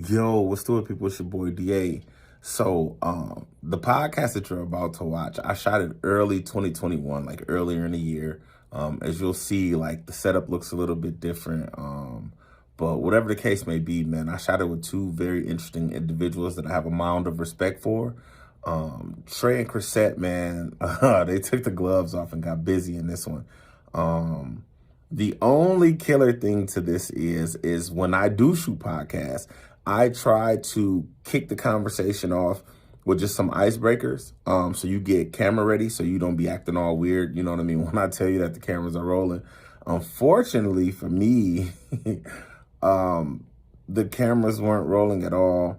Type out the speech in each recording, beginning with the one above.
Yo, what's doing, people? It's your boy DA. So, the podcast that you're about to watch, I shot it early 2021, like earlier in the year. As you'll see, like the setup looks a little bit different. But whatever the case may be, man, I shot it with two very interesting individuals that I have a mound of respect for. Trey and Chrisette, man, they took the gloves off and got busy in this one. The only killer thing to this is when I do shoot podcasts, I try to kick the conversation off with just some icebreakers. So you get camera ready so you don't be acting all weird. You know what I mean? When I tell you that the cameras are rolling. Unfortunately for me, the cameras weren't rolling at all.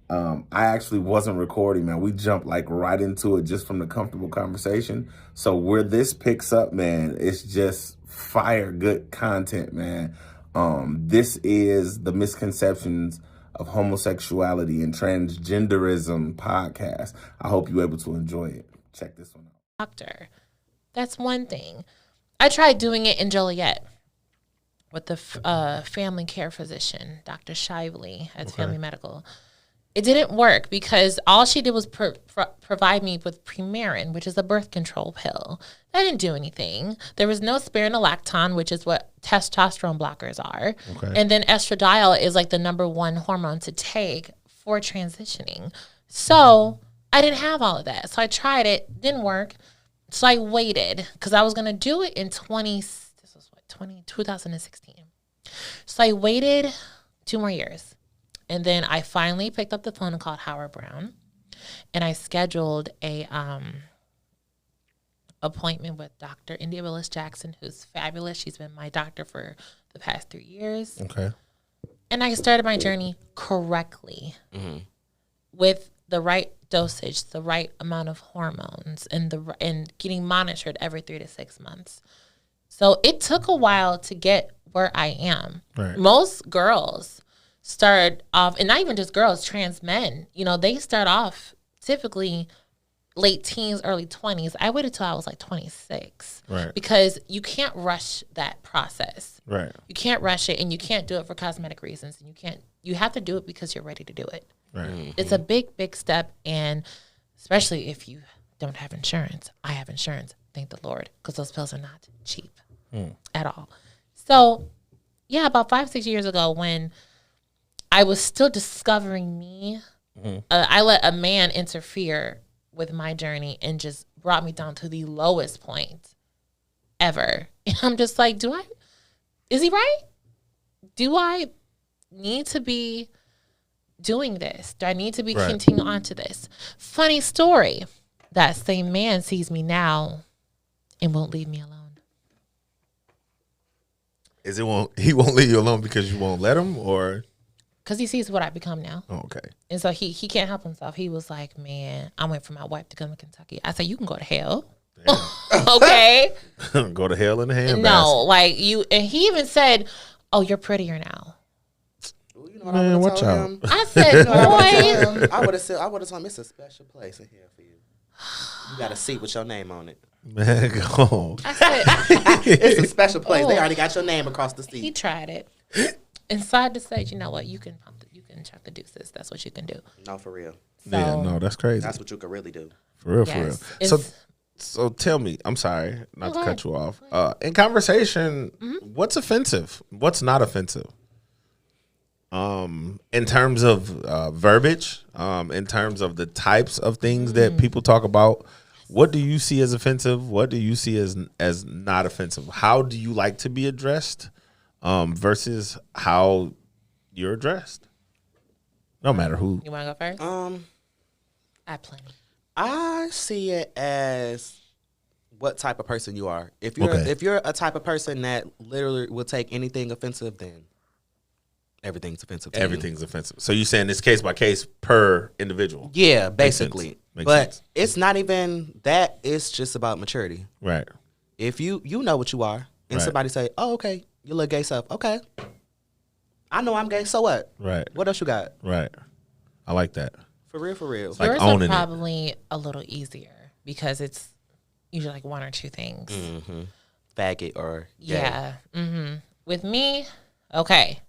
I actually wasn't recording, man. We jumped like right into it just from the comfortable conversation. So where this picks up, man, it's just fire good content, man. This is the Misconceptions of Homosexuality and Transgenderism podcast. I hope you're able to enjoy it. Check this one out. Doctor. That's one thing. I tried doing it in Joliet with the family care physician, Dr. Shively at Family Medical. It didn't work because all she did was provide me with Premarin, which is a birth control pill. That didn't do anything. There was no spironolactone, which is what testosterone blockers are. Okay. And then estradiol is like the number one hormone to take for transitioning. So I didn't have all of that. So I tried it. Didn't work. So I waited because I was going to do it in 2016. So I waited 2 more years. And then I finally picked up the phone and called Howard Brown. And I scheduled a appointment with Dr. India Willis-Jackson, who's fabulous. She's been my doctor for the past 3 years. Okay. And I started my journey correctly with the right dosage, the right amount of hormones, and getting monitored every 3 to 6 months. So it took a while to get where I am. Right. Most girls start off, and not even just girls, trans men, they start off typically late teens, early 20s. I waited till I was like 26. Right. Because you can't rush that process. Right. You can't rush it, and you can't do it for cosmetic reasons. And you have to do it because you're ready to do it. Right. Mm-hmm. It's a big, big step, and especially if you don't have insurance. I have insurance, thank the Lord, because those pills are not cheap at all. So, yeah, about 5-6 years ago when I was still discovering me, I let a man interfere with my journey and just brought me down to the lowest point ever. And I'm just like, is he right? Do I need to be doing this? Do I need to be continuing on to this? Funny story. That same man sees me now and won't leave me alone. He won't leave you alone because you won't let him, or? Because he sees what I become now. Oh, okay. And so he can't help himself. He was like, man, I went for my wife to come to Kentucky. I said, you can go to hell. Okay. Go to hell in the handbasket. No, like you. And he even said, oh, you're prettier now. You know what man, watch out. I said, boy. I would have told him it's a special place in here for you. You got a seat with your name on it. Man, go. I said, it's a special place. They already got your name across the seat. He tried it. Inside the stage, you know what? You can chuck the deuces. That's what you can do. No, for real. So, yeah, no, that's crazy. That's what you could really do. For real, for real. So tell me, I'm sorry not to cut you off. In conversation, what's offensive? What's not offensive? In terms of verbiage, in terms of the types of things that people talk about, what do you see as offensive? What do you see as not offensive? How do you like to be addressed versus how you're addressed? No matter who. You want to go first? I have plenty. I see it as what type of person you are. If you're a type of person that literally will take anything offensive, then everything's offensive. Everything's offensive. So you're saying it's case by case per individual? Yeah, basically. Makes sense. It's not even that. It's just about maturity. Right. If you know what you are, and somebody say, "Oh, okay, you look gay stuff." Okay, I know I'm gay. So what? Right. What else you got? Right. I like that. For real, for real. Yours like are probably a little easier because it's usually like one or two things. Mm-hmm. Faggot or gay. Yeah. Mm-hmm. With me, okay.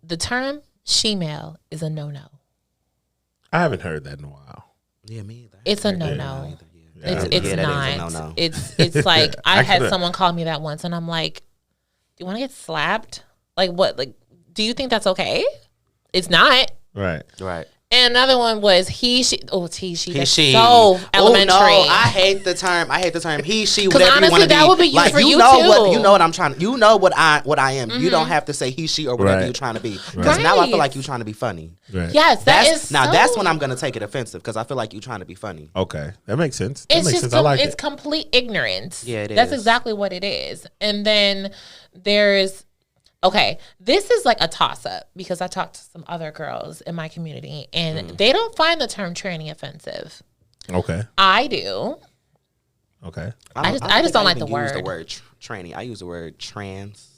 The term She-male is a no-no. I haven't heard that in a while. Yeah, me either. It's a no-no. Yeah. It's not. It's like I had someone call me that once, and I'm like, "Do you want to get slapped? Like what? Like, do you think that's okay? It's not." Right. And another one was he, she. Oh, it's he, she. That's she. so elementary. Oh, no, I hate the term. He, she, whatever honestly, you want to be. that would be used for you know too. What, you know what I'm trying. You know what I am. You don't have to say he, she, or whatever you're trying to be. Because now I feel like you're trying to be funny. Right. Yes, that's when I'm gonna take it offensive because I feel like you're trying to be funny. Okay, that makes sense. I like it's it. complete ignorance. Yeah, it is. That's exactly what it is. And then there's. Okay, this is like a toss-up because I talked to some other girls in my community, and they don't find the term tranny offensive. Okay. I do. Okay. I just don't like the word. Use the word tranny. I use the word trans.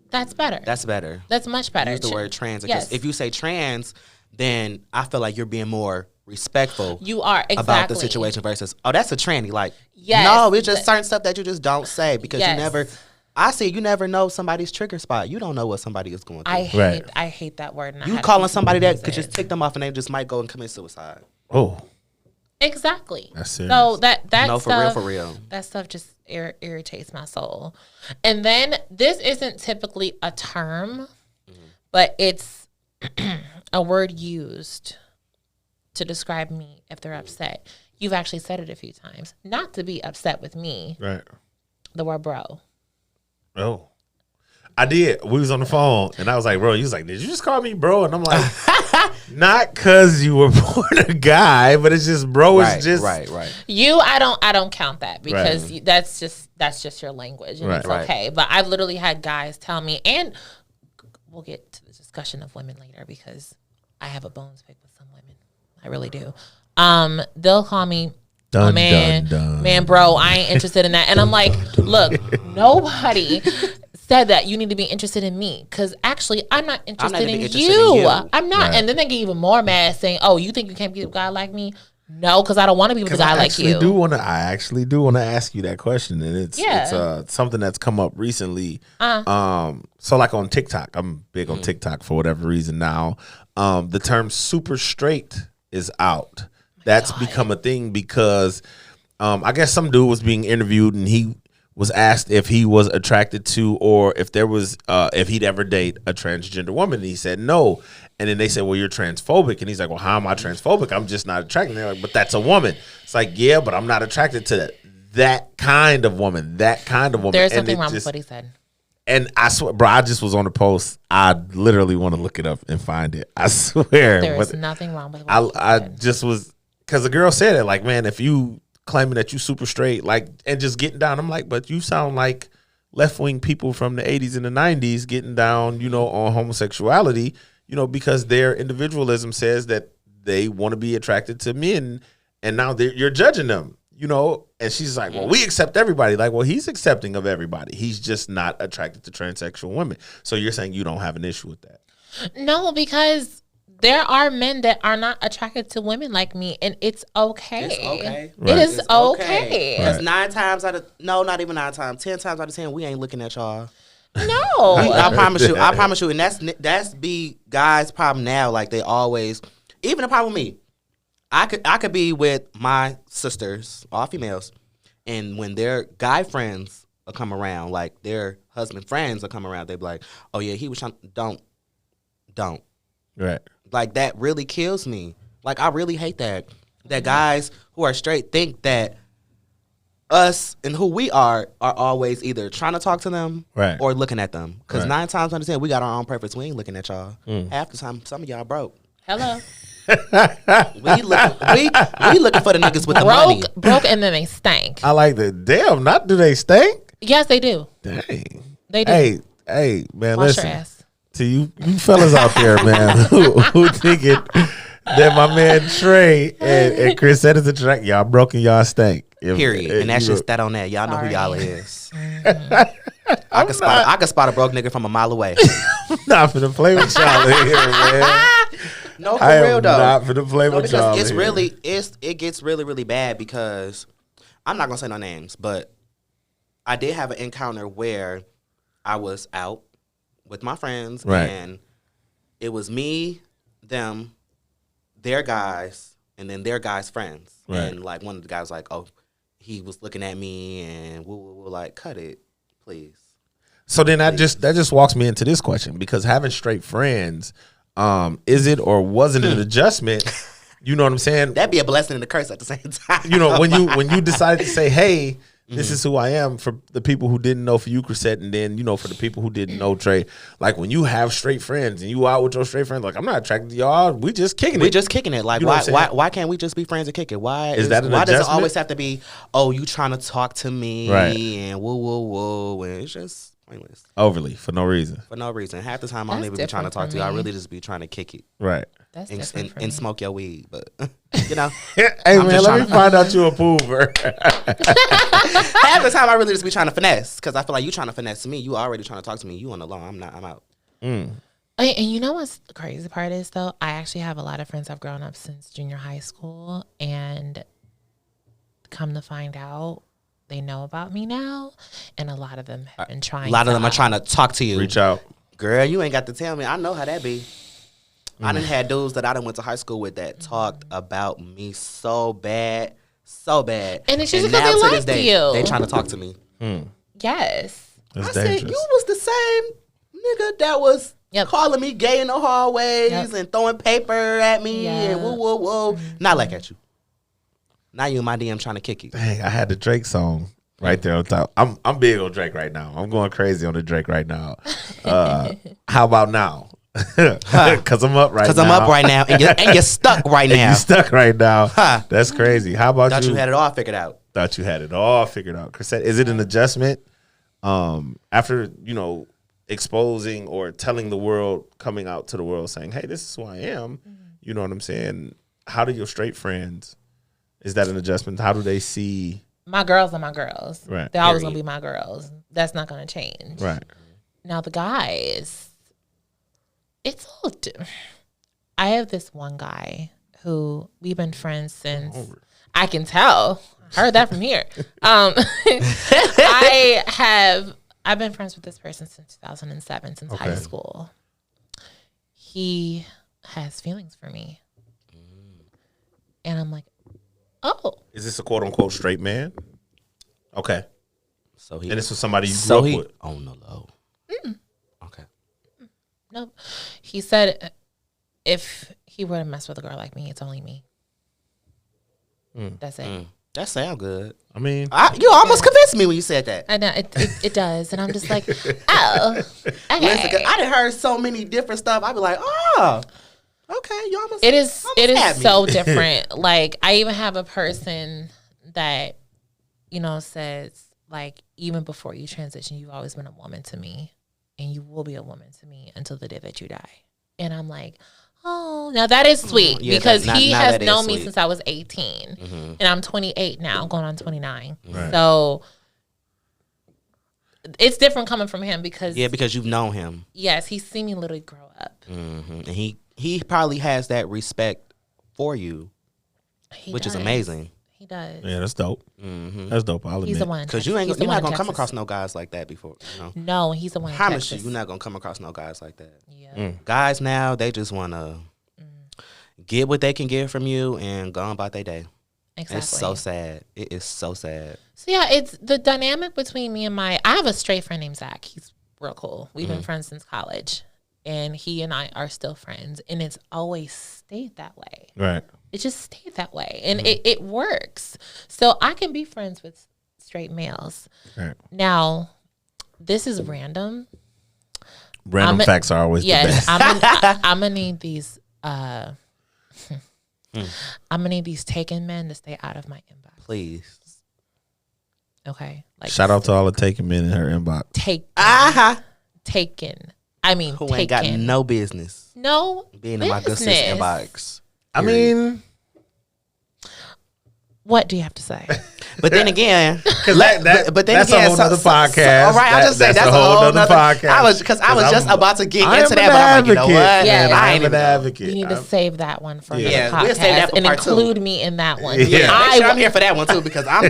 That's better. That's better. That's much better. Use the word trans because if you say trans, then I feel like you're being more respectful. You are about the situation versus that's a tranny. Like yes, no, it's just certain stuff that you just don't say because you never. I see. You never know somebody's trigger spot. You don't know what somebody is going through. I hate that word. And you calling somebody that could just tick them off and they just might go and commit suicide. Oh, exactly. That's serious. So that no, stuff, for real. That stuff just irritates my soul. And then this isn't typically a term, but it's a word used to describe me if they're upset. You've actually said it a few times. Not to be upset with me. Right. The word bro. Oh, I did. We was on the phone, and I was like, bro, you was like, did you just call me bro? And I'm like, not because you were born a guy, but it's just bro is just. Right. You, I don't count that because that's just your language, and it's okay. But I've literally had guys tell me, and we'll get to the discussion of women later because I have a bone to pick with some women. I really do. They'll call me, dun, oh, man, dun, dun. man, bro, I ain't interested in that. And I'm like, look, nobody said that you need to be interested in me because actually I'm not interested in you. I'm not. Right. And then they get even more mad saying, oh, you think you can't be a guy like me? No, because I don't want to be with a guy like you. I actually do want to ask you that question, and it's something that's come up recently. So like on TikTok, I'm big on TikTok for whatever reason now. The term super straight is out. That's become a thing because I guess some dude was being interviewed and he was asked if he was attracted to or if there was if he'd ever date a transgender woman, and he said no. And then they said, well, you're transphobic. And he's like, well, how am I transphobic? I'm just not attracted. And they're like, but that's a woman. It's like, yeah, but I'm not attracted to that kind of woman. There's something wrong with what he said. And I swear, bro, I just was on the post. I literally want to look it up and find it. I swear. There is nothing wrong with what he said. I just was, because the girl said it, like, man, if you claiming that you super straight, like, and just getting down, I'm like, but you sound like left-wing people from the 80s and the 90s getting down, on homosexuality, because their individualism says that they want to be attracted to men, and now you're judging them, and she's like, well, we accept everybody. Like, well, he's accepting of everybody. He's just not attracted to transsexual women. So you're saying you don't have an issue with that? No, because there are men that are not attracted to women like me, and it's okay. It's okay. Right. It is okay. Because 9 times out of, no, not even 9 times, 10 times out of 10, we ain't looking at y'all. No. I promise you. And that's be guys' problem now. Like, they always, even the problem with me, I could be with my sisters, all females, and when their guy friends will come around, like their husband friends will come around, they be like, oh yeah, he was trying, don't. Right. Like, that really kills me. Like, I really hate that guys who are straight think that us and who we are always either trying to talk to them or looking at them. Because 9 times out of 10, we got our own purpose. We ain't looking at y'all. Half the time, some of y'all broke. Hello. we looking for the niggas with the money. Broke, and then they stank. I like that. Damn, do they stink? Yes, they do. Dang. They do. Hey, man, Wash listen. your ass. To you fellas out there, man, who thinking that my man Trey and Chris said is attract, y'all broke and y'all stink. Period. And that's just that on that. Y'all know who y'all is. I can spot a broke nigga from a mile away. I'm not finna play with y'all in here, man. No, for real though. Not finna play with y'all. It's really it gets really, really bad because I'm not gonna say no names, but I did have an encounter where I was out with my friends, and it was me them, their guys, and then their guys' friends. Right. And like one of the guys was like, oh, he was looking at me and we'll like, cut it, please. So then that just walks me into this question, because having straight friends, is it or wasn't it an adjustment? You know what I'm saying? That'd be a blessing and a curse at the same time. You know, when you decided to say, hey, this is who I am, for the people who didn't know for you, Chrisette, and then, you know, for the people who didn't know Trey, like when you have straight friends and you out with your straight friends, like, I'm not attracted to y'all. We just kicking it. We just kicking it. Like, You know why can't we just be friends and kick it? Why Is that an why does it adjustment? always have to be, oh, you trying to talk to me Right. and whoa, and it's just pointless Overly, for no reason. for no reason. Half the time I don't That's even be trying to talk different to you. for I me. really just be trying to kick it Right. That's and, different for and me. smoke your weed. But you know, Hey, I'm man, just let me trying to- find out you a poover. half the time I really just be trying to finesse because I feel like you trying to finesse me. You already trying to talk to me. You on the low. I'm not. I'm out. And you know what's the crazy part is, though? I actually have a lot of friends I've grown up since junior high school, and come to find out, they know about me now, and a lot of them have been trying. A lot of them are trying to talk to you. Reach out. Girl, you ain't got to tell me. I know how that be. I done had dudes that I done went to high school with that talked about me so bad. And it's just because now they to like this day, you. they trying to talk to me. Yes. That's I said, dangerous. you was the same nigga that was Yep. calling me gay in the hallways Yep. and throwing paper at me and Yeah. whoa. Not like at you. Now you in my DM trying to kick it. Dang, I had the Drake song right there on top. I'm big on Drake right now. I'm going crazy on the Drake right now. How about now? Because I'm up right now. Because I'm up right now and you're stuck right And now. you stuck right now. Huh. That's crazy. How about Thought you? you had it all figured out. Thought you had it all figured out. Chrisette, is it an adjustment after, you know, exposing or telling the world, coming out to the world saying, hey, this is who I am? You know what I'm saying? How do your straight friends, is that an adjustment? How do they see? My girls are my girls. Right. They're always going to be my girls. That's not going to change. Right. Now, the guys, it's a little different. I have this one guy who we've been friends since, I can tell. I heard that from here. I've been friends with this person since 2007, since high school. He has feelings for me. And I'm like, oh. Is this a quote unquote straight man? Okay. So he And this was somebody you grew up with. on the low. Okay. No. He said if he were to mess with a girl like me, it's only me. That's it. That sound good. I mean, You almost convinced me when you said that. I know it does, and I'm just like, oh, Listen, 'cause okay. I done heard so many different stuff. I'd be like, oh, okay, you almost. It is had me. so different. Like, I even have a person that, you know, says like, even before you transition, you've always been a woman to me, and you will be a woman to me until the day that you die. And I'm like, oh, now that is sweet Yeah, because now he that has is known me sweet. since I was 18, and I'm 28 now, going on 29. Right. So it's different coming from him because Because you've known him, yes, he's seen me literally grow up. and he probably has that respect for you, He which is does. amazing. He does. yeah, that's dope. That's dope. I'll admit. He's the one. in Because Texas. you're He's the one not in gonna come Texas. across no guys like that before. You know, No, he's the one. in promise you, Texas. you're not gonna come across no guys like that. Yeah. Guys now, they just wanna get what they can get from you and go on about their day. Exactly. It's so sad. It is so sad. So yeah, it's the dynamic between me and I have a straight friend named Zach. He's real cool. We've been friends since college, and he and I are still friends, and it's always stayed that way. Right. It just stayed that way, and it works. So I can be friends with straight males. Right. Now, this is random. Random facts are always the Yes, best. I'm gonna need these. I'm gonna need these taken men to stay out of my inbox. Please. Okay, like Shout out to all the taken men in her inbox. taken. I mean, Who taken. ain't got no business No being in my good sis business. inbox. I mean, What do you have to say? But then again, but then that's again, a whole nother podcast. all right, I just say that's a whole nother podcast. I was just about to get into that, but I'm like, you know what? Yeah, I I am ain't an even advocate. You need to save that one for Yeah. the Yeah, podcast we'll save that for and part two. include me in that one. Yeah. I'm here for that one too because I'm. You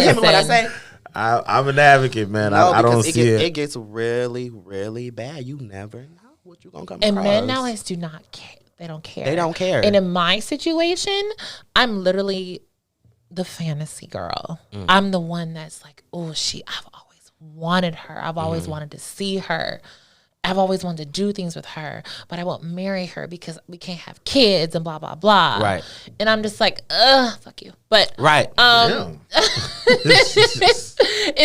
hear me what I say? I'm an advocate, man. No, I don't because see it. It gets really, really bad. You never know what you gonna come And across. men nowadays do not care. They don't care. They don't care. And in my situation, I'm literally the fantasy girl. I'm the one that's like, oh, I've always wanted her. I've always wanted to see her. I've always wanted to do things with her, but I won't marry her because we can't have kids and blah, blah, blah. Right. And I'm just like, fuck you. But Right. and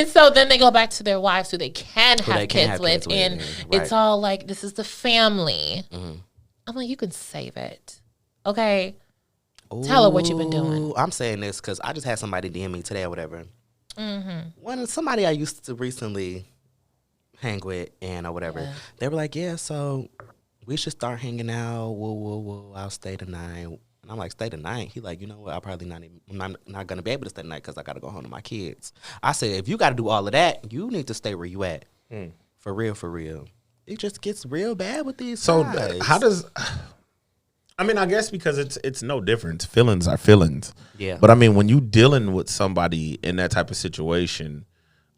so then they go back to their wives who they can have kids with, and it's all like, this is the family. I'm like, you can save it. Okay. Tell her what you've been doing. I'm saying this because I just had somebody DM me today or whatever. Somebody I used to recently hang with or whatever, they were like, yeah, so we should start hanging out. Whoa, I'll stay the night. And I'm like, stay the night? He like, you know what? I'm not going to be able to stay the night because I got to go home to my kids. I said, if you got to do all of that, you need to stay where you at. For real. It just gets real bad with these guys. How does... I mean, I guess because it's no difference. Feelings are feelings. Yeah. But I mean, when you dealing with somebody in that type of situation...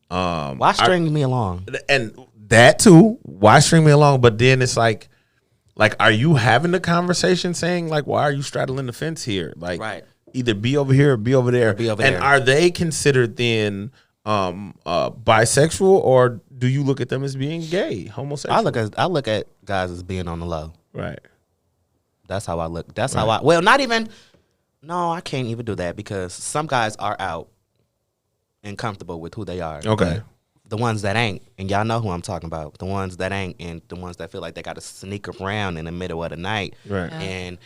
why string me along? And that too, why string me along? But then it's like, are you having the conversation saying like, why are you straddling the fence here? Like, either be over here or be over there. And are they considered then bisexual, or do you look at them as being gay, homosexual? I look at guys as being on the low. Right. That's how I look. That's how I. Well, not even. No, I can't even do that because some guys are out and comfortable with who they are. Okay. The ones that ain't, and y'all know who I'm talking about. The ones that ain't, and the ones that feel like they got to sneak around in the middle of the night, right, and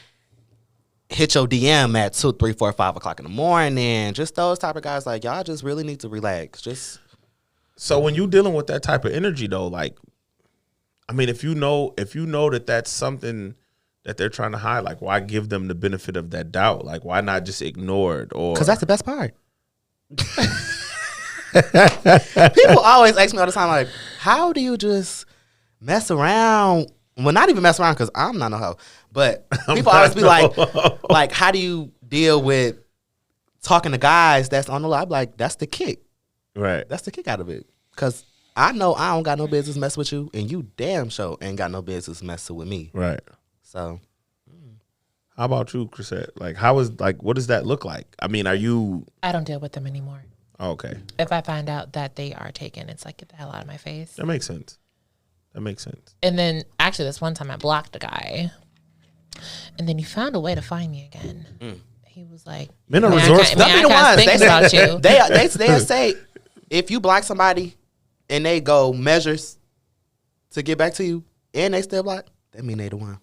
hit your DM at 2, 3, 4, 5 o'clock in the morning. Just those type of guys. Like, y'all just really need to relax. Just. So when you dealing with that type of energy, though, like, I mean, if you know that that's something that they're trying to hide, like, why give them the benefit of that doubt? Like, why not just ignore it? Or because that's the best part. People always ask me all the time, like, how do you just mess around? Well, not even mess around because I'm not no hoe. But people always be like, how do you deal with talking to guys that's on the line? Like, that's the kick. Right. That's the kick out of it. Because I know I don't got no business messing with you, and you damn sure ain't got no business messing with me. Right. So. How about you, Chrisette? Like, what does that look like? I mean, I don't deal with them anymore. Okay. If I find out that they are taken, it's like, get the hell out of my face. That makes sense. And then, actually, this one time I blocked a guy, and then he found a way to find me again. He was like, men are resourceful. I can't think about you. They'll say, if you block somebody and they go measures to get back to you and they still block, that mean they the one.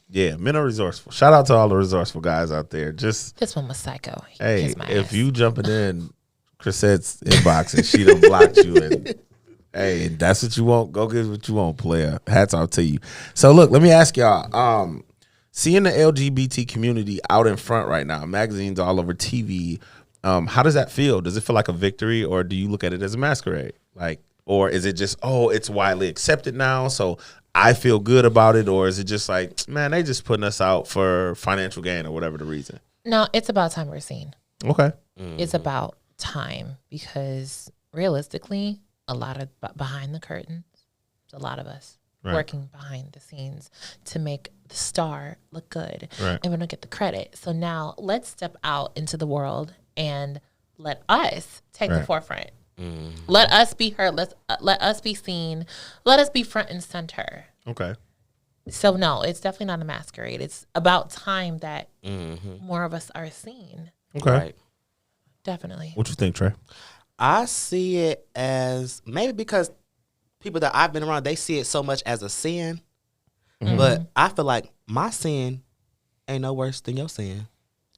Yeah, men are resourceful. Shout out to all the resourceful guys out there. Just this one was psycho. Hey, if you jumping in Chrisette's inbox and she done blocked you, and hey, that's what you want, go get what you want, player. Hats off to you. So look, let me ask y'all. Seeing the LGBT community out in front right now, magazines all over TV, how does that feel? Does it feel like a victory, or do you look at it as a masquerade? Like, or is it just, it's widely accepted now, so I feel good about it, or is it just like, man, they just putting us out for financial gain or whatever the reason? No, it's about time we're seen. Okay. It's about time, because realistically, a lot of behind the curtains, a lot of us working behind the scenes to make the star look good, and we don't get the credit. So now let's step out into the world and let us take the forefront. Let us be heard. Let us be seen. Let us be front and center. Okay. So no, it's definitely not a masquerade. It's about time that more of us are seen. Okay. Right. Definitely. What you think, Trey? I see it as maybe because people that I've been around, they see it so much as a sin. But I feel like my sin ain't no worse than your sin.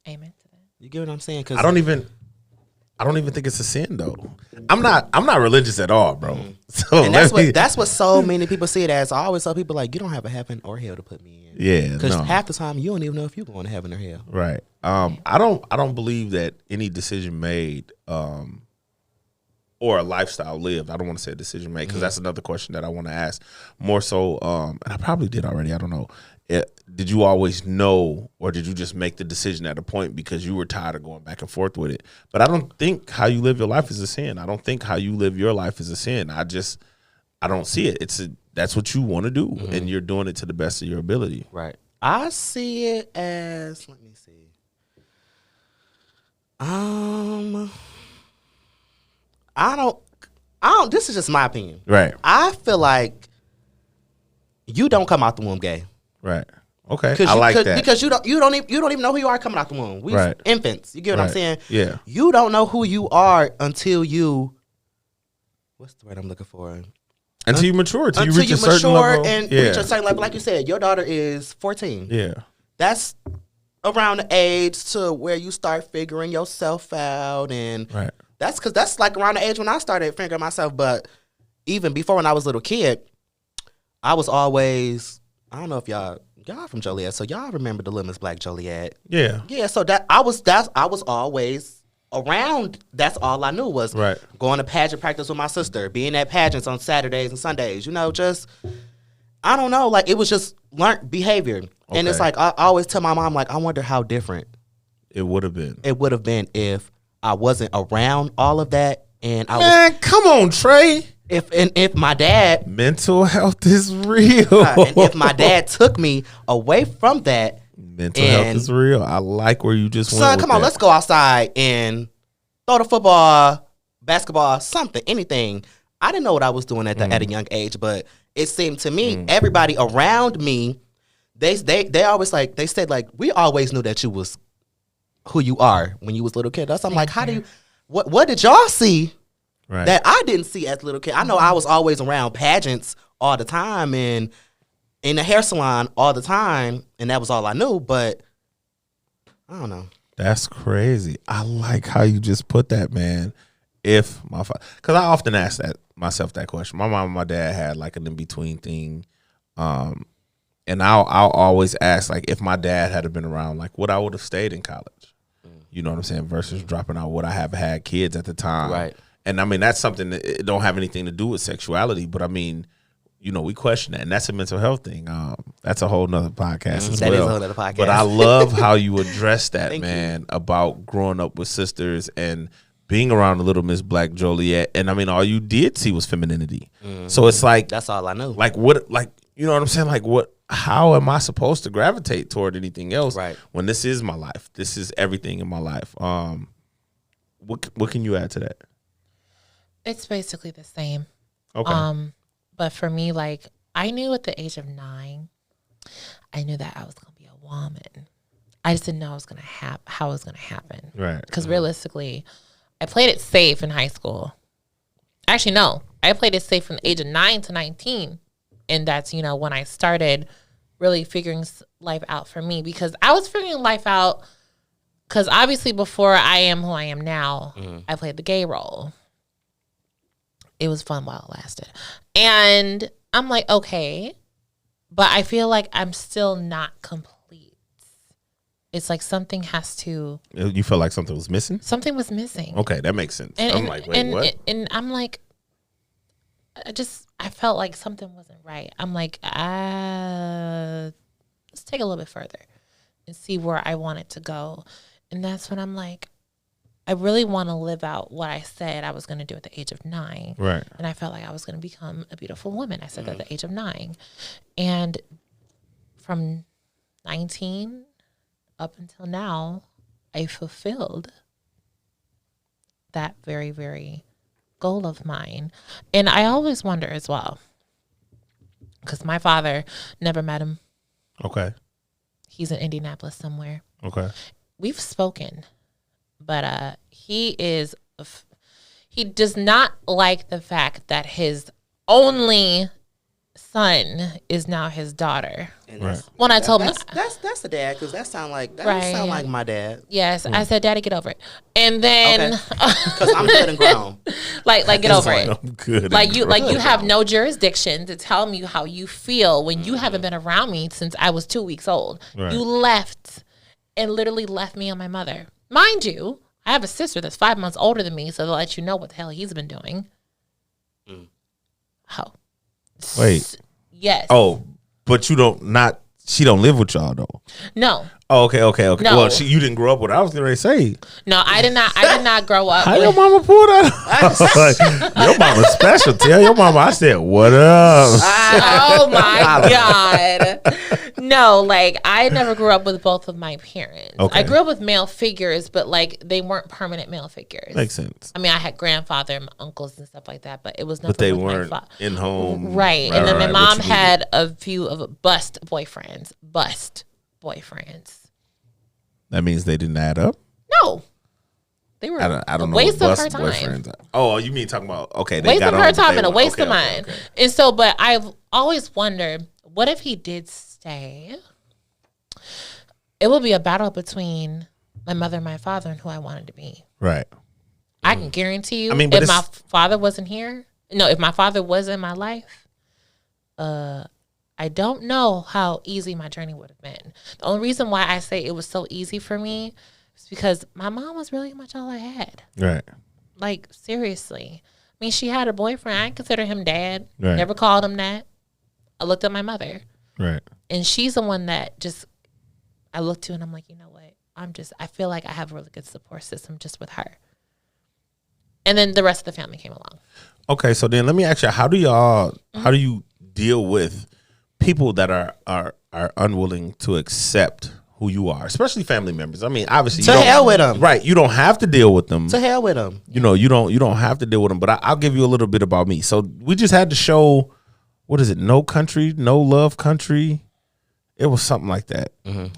Amen to that. You get what I'm saying? 'Cause I don't even think it's a sin though. I'm not religious at all, bro. So and that's what so many people see it as. I always tell people, like, you don't have a heaven or hell to put me in. Yeah, because no. half the time you don't even know if you're going to heaven or hell. Right. I don't believe that any decision made or a lifestyle lived. I don't want to say a decision made, because that's another question that I want to ask more so. And I probably did already. I don't know. Did you always know, or did you just make the decision at a point because you were tired of going back and forth with it? But I don't think how you live your life is a sin. I don't think how you live your life is a sin. I don't see it. that's what you want to do, and you're doing it to the best of your ability. Right. I see it as, let me see. I don't, this is just my opinion. Right. I feel like you don't come out the womb gay. Right. Okay. I like that. Because you don't even know who you are coming out the womb. We infants. You get what I'm saying? Yeah. You don't know who you are until you, what's the word I'm looking for? Until you mature, until you reach a certain level. Reach a certain level. Like you said, your daughter is 14. Yeah. That's around the age to where you start figuring yourself out, and that's because that's like around the age when I started figuring myself. But even before, when I was a little kid, I was always, I don't know if y'all from Joliet, so y'all remember the Little Miss Black Joliet? Yeah. So I was always around. That's all I knew was going to pageant practice with my sister, being at pageants on Saturdays and Sundays. You know, just I don't know, like it was just learned behavior. And it's like I always tell my mom, like, I wonder how different it would have been. It would have been if I wasn't around all of that, and come on, Trey. If my dad, mental health is real, and if my dad took me away from that. Mental health is real. I like where you just went. Son, come on, let's go outside and throw the football, basketball, something, anything. I didn't know what I was doing at a young age, but it seemed to me everybody around me, they always like they said like we always knew that you was who you are when you was a little kid. That's I'm like, how do you what did y'all see that I didn't see as a little kid? I know I was always around pageants all the time and in the hair salon all the time, and that was all I knew, but I don't know. That's crazy. I like how you just put that, man. If my father, because I often ask myself that question. My mom and my dad had like an in-between thing, and I'll always ask, like, if my dad had been around, like, would I would have stayed in college? You know what I'm saying? Versus dropping out, would I have had kids at the time? Right. And I mean, that's something that it don't have anything to do with sexuality, but I mean, you know, we question that, and that's a mental health thing. That's a whole nother podcast as well. That is a whole nother podcast. But I love how you address that, man, about growing up with sisters and being around the Little Miss Black Joliet. And I mean, all you did see was femininity. So it's like, that's all I know. Like what, like, you know what I'm saying? Like how am I supposed to gravitate toward anything else when this is my life? This is everything in my life. What can you add to that? It's basically the same. Okay. But for me, like, I knew at the age of 9, I knew that I was going to be a woman. I just didn't know how it was going to happen. Right. Because realistically, I played it safe in high school. Actually, no. I played it safe from the age of 9 to 19. And that's, you know, when I started really figuring life out for me. Because I was figuring life out because obviously before I am who I am now, I played the gay role. It was fun while it lasted. And I'm like, okay, but I feel like I'm still not complete. It's like something has to. You felt like something was missing? Something was missing. Okay, that makes sense. I'm like, wait, what? And I'm like, I felt like something wasn't right. I'm like, let's take a little bit further and see where I want it to go. And that's when I'm like, I really want to live out what I said I was going to do at the age of 9. Right. And I felt like I was going to become a beautiful woman. I said that at the age of 9. And from 19 up until now, I fulfilled that very, very goal of mine. And I always wonder as well, because my father, never met him. Okay. He's in Indianapolis somewhere. Okay. We've spoken. But he does not like the fact that his only son is now his daughter. Right. When I told him that's the dad, because that sound like my dad. Yes, I said, Daddy, get over it. And then because I'm good and grown. like get over it. I'm good. Like you have no jurisdiction to tell me how you feel when you haven't been around me since I was 2 weeks old. Right. You left and literally left me and my mother. Mind you, I have a sister that's 5 months older than me, so they'll let you know what the hell he's been doing. Oh. Wait. Yes. Oh, but she don't live with y'all though. No. Oh, okay. No. Well, you didn't grow up with her. I was going to say. No, I did not grow up. How your mama pulled that? Like, your mama's special. Tell your mama I said, what up? Oh my God. No, like I never grew up with both of my parents. Okay. I grew up with male figures, but like they weren't permanent male figures. Makes sense. I mean, I had grandfather and uncles and stuff like that, but it was nothing. But they with weren't my in home. Right. And then my mom What you had a few of bust boyfriends. That means they didn't add up? No. They were I don't a know waste what of her bust time. boyfriends are. Oh, you mean talking about, okay. They Waste got of on, her but time they and a weren't- waste okay, of mine. okay. And so, but I've always wondered, what if he did stay? It will be a battle between my mother and my father and who I wanted to be. Right. I can guarantee you, I mean, but if my it's- father wasn't here, if my father was in my life, I don't know how easy my journey would have been. The only reason why I say it was so easy for me is because my mom was really much all I had. Right. Like, seriously. I mean, she had a boyfriend. I consider him dad. Right. Never called him that. I looked at my mother. Right. And she's the one that just, I look to and I'm like, you know what? I feel like I have a really good support system just with her. And then the rest of the family came along. Okay, so then let me ask you, how do you deal with people that are unwilling to accept who you are, especially family members? I mean, obviously, To hell with them. Right, you don't have to deal with them. To hell with them. You know, you don't have to deal with them. But I'll give you a little bit about me. So we just had the show. What is it? No Country, No Love Country. It was something like that.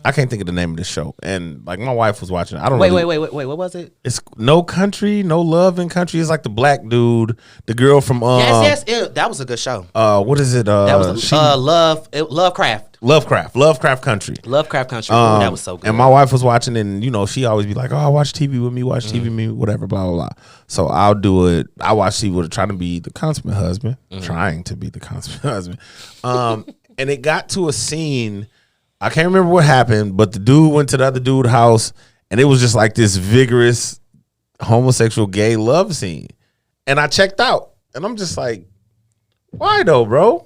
I can't think of the name of the show. And like my wife was watching it. I don't Wait. really- What was it? It's No Country, No Love in Country. It's like the black dude, the girl from Yes. That was a good show. what is it? That was Lovecraft. Lovecraft Country. Lovecraft Country. Ooh, that was so good. And my wife was watching it, and you know, she always be like, "Oh, watch TV with me, watch TV with me, whatever, blah blah blah." So I'll do it. I watch TV with her, trying to be the consummate husband, and it got to a scene. I can't remember what happened, but the dude went to the other dude's house, and it was just like this vigorous homosexual gay love scene. And I checked out, and I'm just like, why though, bro?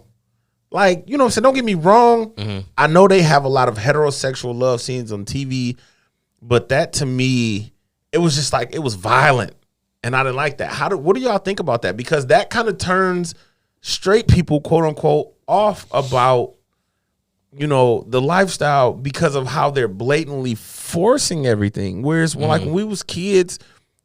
Like, you know what I'm saying? Don't get me wrong. I know they have a lot of heterosexual love scenes on TV, but that to me, it was just like, it was violent. And I didn't like that. What do y'all think about that? Because that kind of turns straight people, quote unquote, off about, you know, the lifestyle because of how they're blatantly forcing everything. Whereas like when we was kids,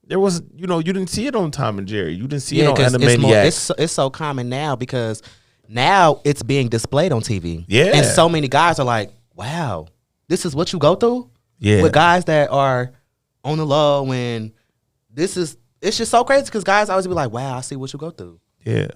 there was, you know, you didn't see it on Tom and Jerry. You didn't see it on Animaniacs. It's so common now because now it's being displayed on TV. Yeah. And so many guys are like, wow, this is what you go through? Yeah. With guys that are on the low, and it's just so crazy because guys always be like, wow, I see what you go through. Yeah.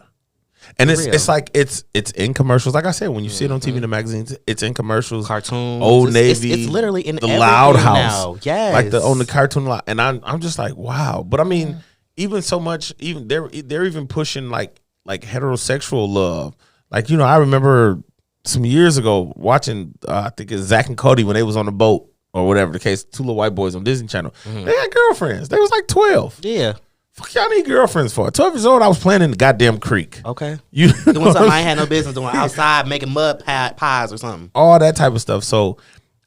And For real. it's like it's in commercials. Like I said, when you see it on TV in the magazines, it's in commercials. Cartoons. Old Navy. It's literally in the everything Loud House. now. Yes. Like on the cartoon lot. And I'm just like, wow. But I mean, even so much, even they're even pushing like heterosexual love. Like, you know, I remember some years ago watching I think it's Zach and Cody when they was on the boat or whatever the case, two little white boys on Disney Channel. They had girlfriends. They was like 12. Yeah. Fuck y'all need girlfriends for? 12 years old, I was playing in the goddamn creek. Okay. You know Doing what something I'm I ain't had no business doing outside, making mud pies or something. all that type of stuff. So,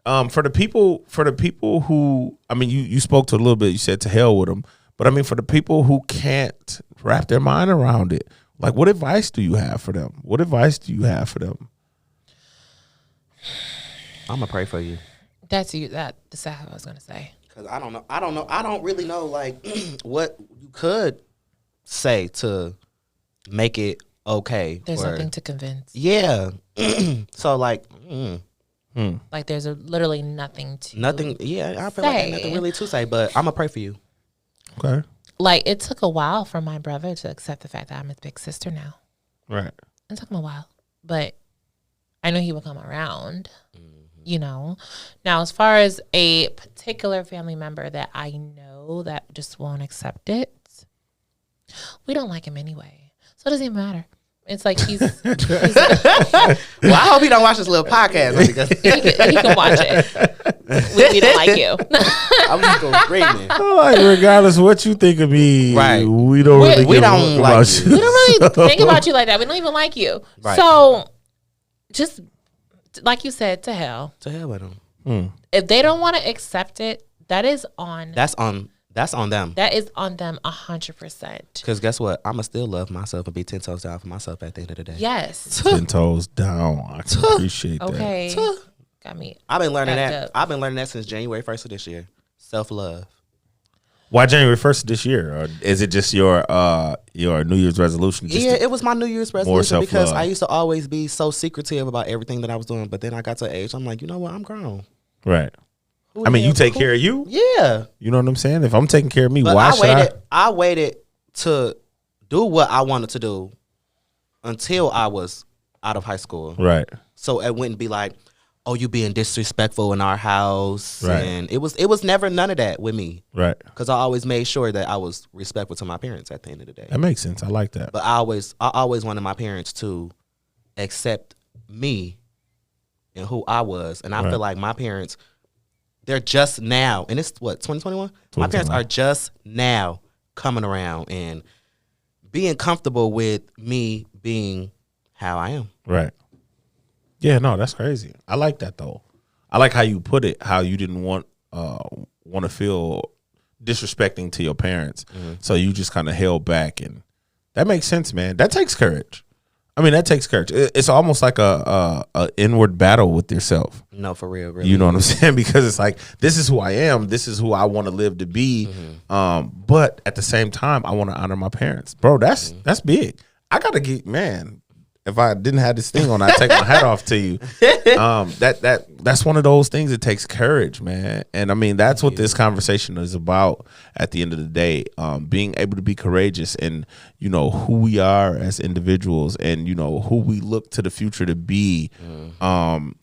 for the people who, I mean, you spoke to a little bit. You said to hell with them, but I mean, for the people who can't wrap their mind around it, like, what advice do you have for them? What advice do you have for them? I'm gonna pray for you. That's exactly what I was going to say. Cause I don't know. I don't really know like what you could say to make it okay. There's nothing to convince. Yeah. So like Like there's literally nothing to. nothing. Yeah, I feel like ain't nothing really to say, but I'm gonna pray for you. Okay. Like it took a while for my brother to accept the fact that I'm his big sister now. Right. It took him a while, but I knew he would come around. You know, now as far as a particular family member that I know that just won't accept it, we don't like him anyway, so it doesn't even matter. It's like he's Well, I hope he don't watch this little podcast because he can watch it. We don't like you. I'm just gonna scream it. Like, regardless of what you think of me, Right. we don't We- really we give a don't fuck like about you. We don't really think about you like that. We don't even like you. Right. So just like you said, to hell. To hell with him. If they don't want to accept it, that's on them. That is on them 100%. Because guess what? I'ma still love myself and be 10 toes down for myself at the end of the day. Yes. 10 toes down. I can appreciate that. Okay. Got me. I've been learning backed that. up. I've been learning that since January 1st of this year. Self-love. Why January 1st of this year? Or is it just your New Year's resolution? Yeah, it was my New Year's resolution because self-love. I used to always be so secretive about everything that I was doing. But then I got to an age, I'm like, you know what? I'm grown. Right. I mean, you take care of you. Yeah. You know what I'm saying? If I'm taking care of me, But why should I? I waited to do what I wanted to do until I was out of high school. Right. So it wouldn't be like, oh, you being disrespectful in our house. Right. And it was never none of that with me. Right. Because I always made sure that I was respectful to my parents at the end of the day. That makes sense. I like that. But I always wanted my parents to accept me and who I was. And I feel like my parents, they're just now, and it's what, 2021? My parents are just now coming around and being comfortable with me being how I am. Right. Yeah, no, that's crazy. I like that though. I like how you put it, how you didn't want to feel disrespecting to your parents. So you just kind of held back, and that makes sense, man. That takes courage. I mean, that takes courage. It's almost like a inward battle with yourself. No, for real, really. You know what I'm saying? Because it's like, this is who I am. This is who I want to live to be. But at the same time, I want to honor my parents. Bro, that's big. I got to get, man, if I didn't have this thing on, I'd take my hat off to you. That's one of those things that takes courage, man. And I mean, that's what this conversation is about at the end of the day. Being able to be courageous and, you know, who we are as individuals and, you know, who we look to the future to be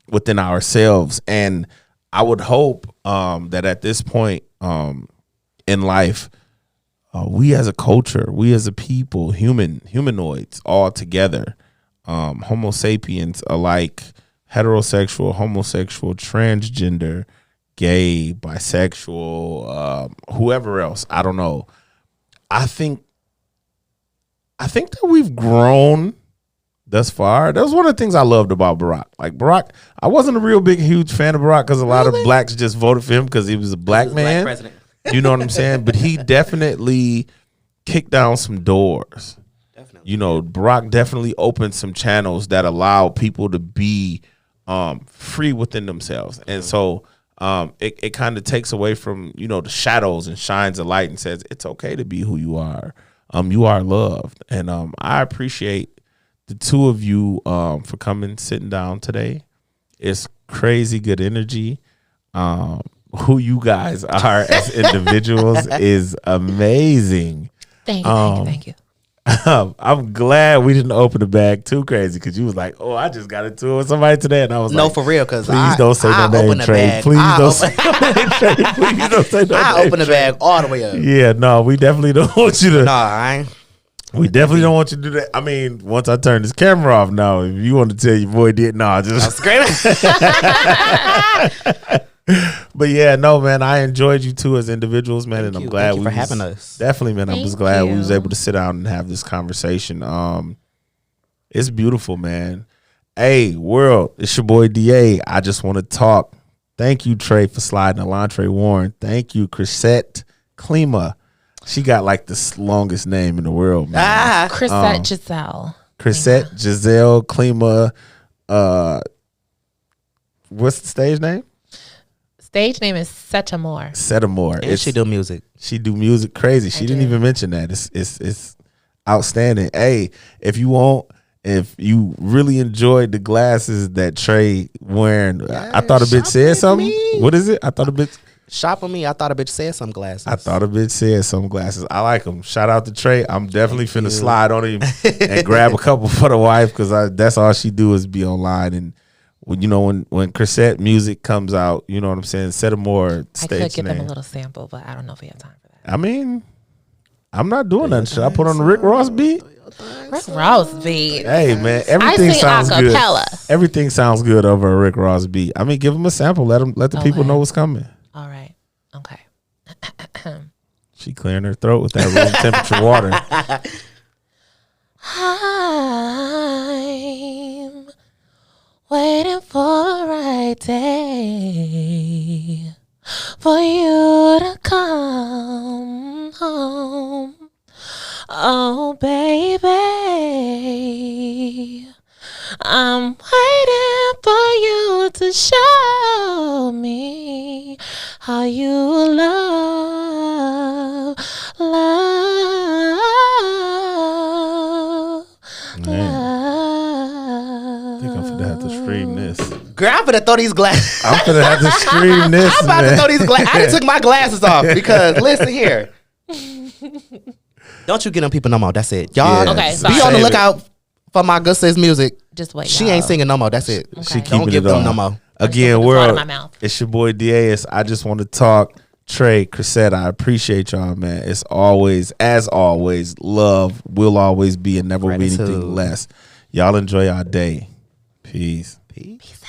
within ourselves. And I would hope that at this point in life, we as a culture, we as a people, humanoids all together, Homo sapiens alike, heterosexual, homosexual, transgender, gay, bisexual, whoever else, I don't know. I think that we've grown thus far. That was one of the things I loved about Barack. Like Barack, I wasn't a real big, huge fan of Barack because a lot of blacks just voted for him because he was a black man. Black president. You know what I'm saying? But he definitely kicked down some doors. Definitely. You know, Barack definitely opened some channels that allow people to be free within themselves. And so it kind of takes away from, you know, the shadows and shines a light and says, it's okay to be who you are. You are loved. And I appreciate the two of you for coming, sitting down today. It's crazy good energy. Who you guys are as individuals is amazing. Thank you. Thank you. I'm glad we didn't open the bag too crazy because you was like, oh, I just got into it with somebody today. And I was No, like, for real, because please don't say no name, Trey. Please don't say no name, Trey. Please don't say no name. I open the bag all the way up. Yeah, no, we definitely don't want you to. No, I ain't. We definitely don't want you to do that. I mean, once I turn this camera off now, if you want to tell your boy did, no, just Screaming. But yeah, no, man, I enjoyed you too as individuals, man, and I'm glad Thank you for having us. Definitely, man, I was Thank glad we you. was able to sit down and have this conversation. It's beautiful, man. Hey, world, it's your boy DA. I just want to talk. Thank you, Trey, for sliding. Elantre Warren. Thank you, Chrisette Klima. She got like the longest name in the world, man. Chrisette Giselle. Chrisette Giselle Klima. What's the stage name? Stage name is Setamore. Setamore. And she do music. She do music crazy. She didn't even mention that. It's outstanding. Hey, if you really enjoyed the glasses that Trey wearing, I thought a bitch said something. What is it? I thought a bitch. Shop with me. I thought a bitch said some glasses. I thought a bitch said some glasses. I like them. Shout out to Trey. I'm definitely finna slide on him and grab a couple for the wife because that's all she do is be online. And you know, when Chrisette music comes out, you know what I'm saying. Set a more stage I could give name. them a little sample, but I don't know if we have time for that. I mean, I'm not doing nothing. Should I put on the Rick Ross beat? Rick Ross beat. Hey man, everything sing sounds good. acapella. Everything sounds good over a Rick Ross beat. I mean, give them a sample. Let the people know what's coming. All right. Okay. She clearing her throat with that room temperature water. I'm waiting for a right day for you to come home. Oh, baby, I'm waiting for you to show me how you love. I think I'm finna have to stream this. Girl, I'm finna throw these glasses. I'm finna have to stream this. I'm about to throw these glasses. I done took my glasses off because listen here. Don't you get them people no more. That's it. Y'all Yeah. Okay, be sorry. on the lookout for my good sis music. Just wait. She y'all. ain't singing no more. That's it. Okay. She Don't keeping give it them on. no more. Again, put this water in world. my mouth. It's your boy Diaz. I just want to talk. Trey, Chrisette, I appreciate y'all, man. It's always, as always, love will always be and never be Gratitude. anything less. Y'all enjoy our day. Peace. Peace.